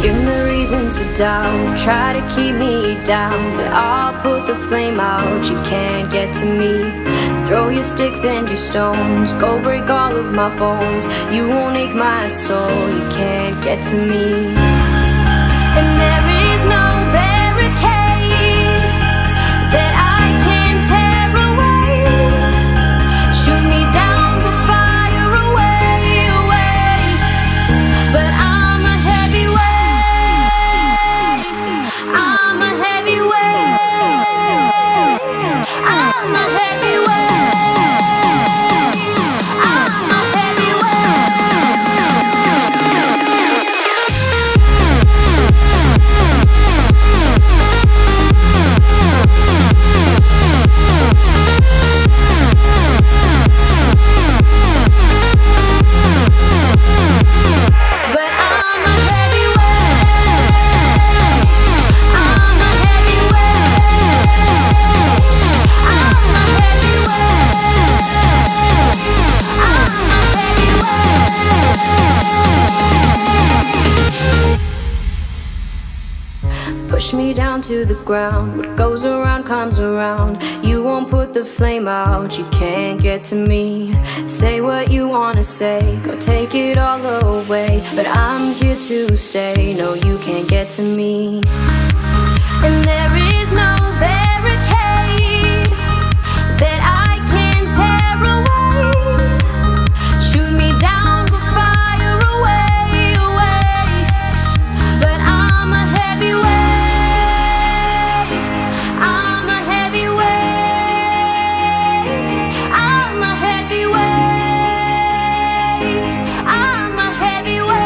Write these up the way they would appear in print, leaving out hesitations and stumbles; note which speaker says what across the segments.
Speaker 1: Give me reasons to doubt, try to keep me down, but I'll put the flame out, you can't get to me. Throw your sticks and your stones, go break all of my bones. You won't ache my soul, you can't get to me. And there is no barricade that I can tear away. Shoot me down to fire away, away. But I'm a heavyweight, I'm a heavyweight, I'm a heavyweight, I'm a push me down to the ground. What goes around comes around. You won't put the flame out, you can't get to me. Say what you wanna say, go take it all away, but I'm here to stay, no you can't get to me. And there is no barricade that I can tear away. Shoot me down to fire away, away. But I'm a heavyweight, I'm a heavyweight, I'm a heavyweight, I'm a heavyweight.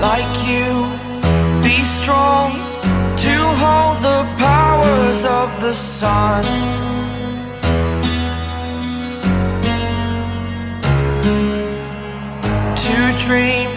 Speaker 2: like you. Be strong to hold the powers of the sun. To dream